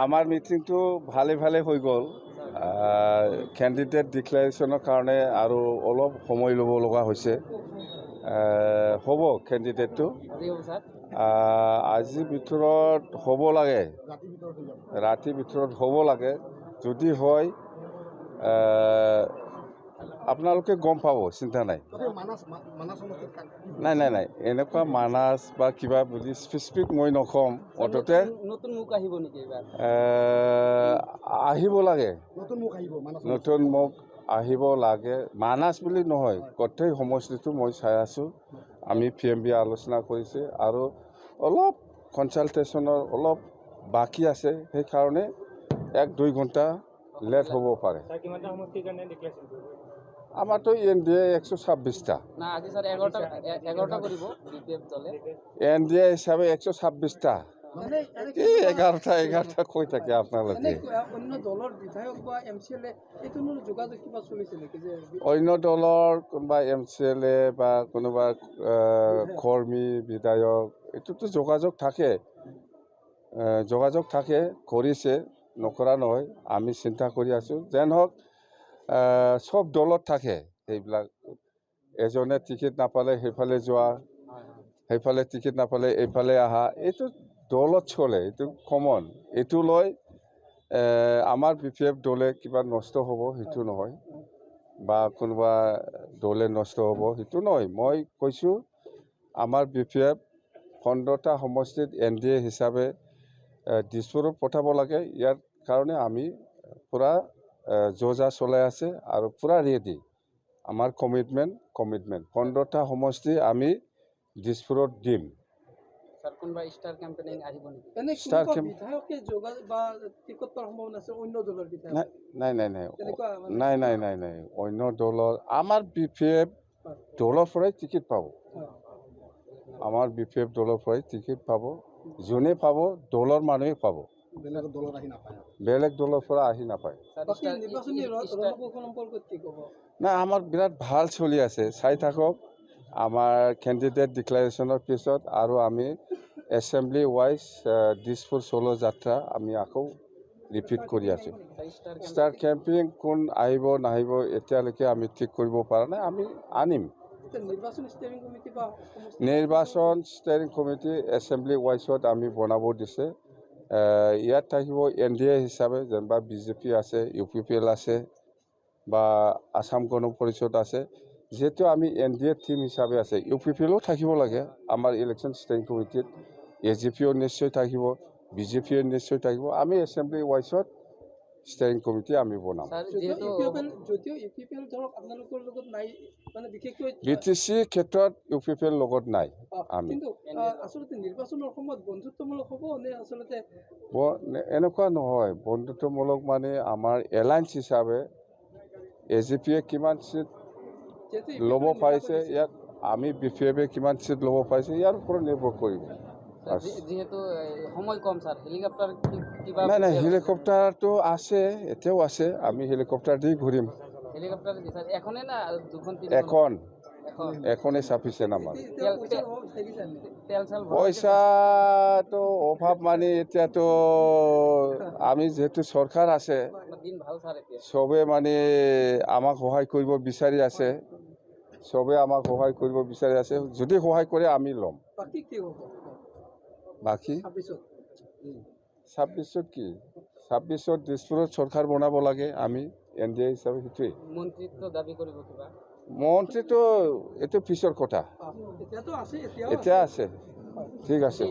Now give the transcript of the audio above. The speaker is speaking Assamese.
আমাৰ মিটিংটো ভালে ভালে হৈ গ'ল। কেণ্ডিডেট ডিক্লেৰেশ্যনৰ কাৰণে আৰু অলপ সময় ল'ব লগা হৈছে। হ'ব কেণ্ডিডেটটো আজিৰ ভিতৰত হ'ব লাগে, ৰাতিৰ ভিতৰত হ'ব লাগে। যদি হয় আপোনালোকে গম পাব, চিন্তা নাই। নাই নাই নাই এনেকুৱা মানাছ বা কিবা বুলি স্পেচিফিক মই নক'ম। অন্ততে আহিব লাগে, নতুন মুখ আহিব লাগে। মানাছ বুলি নহয়, গোটেই সমষ্টিটো মই চাই আছোঁ। আমি PMB আলোচনা কৰিছে আৰু অলপ কনচালটেশ্যনৰ অলপ বাকী আছে, সেইকাৰণে 1-2 ঘণ্টা লেট হ'ব পাৰে। আমাৰতো NDA 126টা, NDA হিচাপে 126টা। 11টা কৈ থাকে আপোনালোকে। অন্য দলৰ কোনোবা MCLA বা কোনোবা কৰ্মী বিধায়ক এইটোতো যোগাযোগ থাকে, কৰিছে, নকৰা নহয়। আমি চিন্তা কৰি আছোঁ যেন হওক। সব দলত থাকে সেইবিলাক। এজনে টিকেট নাপালে সেইফালে যোৱা, সেইফালে টিকেট নাপালে এইফালে অহা, এইটো দলত চলে, এইটো কমন। এইটো লৈ আমাৰ BPF দলে কিবা নষ্ট হ'ব সেইটো নহয়, বা কোনোবা দলে নষ্ট হ'ব সেইটো নহয়। মই কৈছোঁ আমাৰ BPF 15টা সমষ্টিত NDA হিচাপে দিছপুৰত পঠাব লাগে। ইয়াৰ কাৰণে আমি পূৰা যোজা চলাই আছে আৰু পূৰা ৰেডি। আমাৰ কমিটমেণ্ট 15টা সমষ্টি আমি দিছপুৰত দিম। নাই অন্য দলৰ আমাৰ BPF দলৰ পৰাই টিকেট পাব। আমাৰ BPF দলৰ পৰাই টিকেট পাব। যোনে পাব দলৰ মানুহে পাব, বেলেগ দলৰ পৰা আহি নাপায়। নাই আমাৰ বিৰাট ভাল চলি আছে, চাই থাকক। আমাৰ কেণ্ডিডেট ডিক্লেৰেশ্যনৰ পিছত আৰু আমি এছেম্বলি ৱাইজ দিছপুৰ চলো যাত্ৰা আমি আকৌ ৰিপিট কৰি আছোঁ। ষ্টাৰ কেম্পিং কোন আহিব নাহিব এতিয়ালৈকে আমি ঠিক কৰিব পৰা নাই। আমি আনিম। নিৰ্বাচন ষ্টেৰিং কমিটি এছেম্বলি ৱাইজত আমি বনাব দিছে। ইয়াত থাকিব NDA হিচাপে, যেনিবা BJP আছে, UPPL আছে বা আসাম গণ পৰিষদ আছে। যিহেতু আমি NDA টিম হিচাপে আছে, UPPLও থাকিব লাগে আমাৰ ইলেকশ্যন ষ্টেৰিং কমিটিত। AGPও নিশ্চয় থাকিব, BJPও নিশ্চয় থাকিব। আমি এছেম্বলি ৱাইজত ষ্টেৰিং কমিটি আমি বনাম। BTC ক্ষেত্ৰত UPPL লগত নাই। আমি এনেকুৱা নহয়, বন্ধুত্বমূলক মানে আমাৰ এলায়েন্স হিচাপে AGPয়ে কিমান চিট ল'ব পাৰিছে, ইয়াত আমি BPFে কিমান চিট ল'ব পাৰিছে, ইয়াৰ ওপৰত নিৰ্ভৰ কৰিব। নাই হেলিকপ্টাৰটো আছে, এতিয়াও আছে। আমি হেলিকপ্টাৰ দি ঘূৰিম। এখনেই চাফিচিয়েণ্ট আমাৰ। পইচাটো অভাৱ মানে এতিয়াতো আমি যিহেতু চৰকাৰ আছে, চবে মানে আমাক সহায় কৰিব বিচাৰি আছে। যদি সহায় কৰে আমি ল'ম। বাকী 26ত কি? 26ত দিছপুৰত চৰকাৰ বনাব লাগে আমি NDA হিচাপে। সেইটোৱেই মন্ত্ৰীটো এইটো পিছৰ কথা, এতিয়া আছে। ঠিক আছে।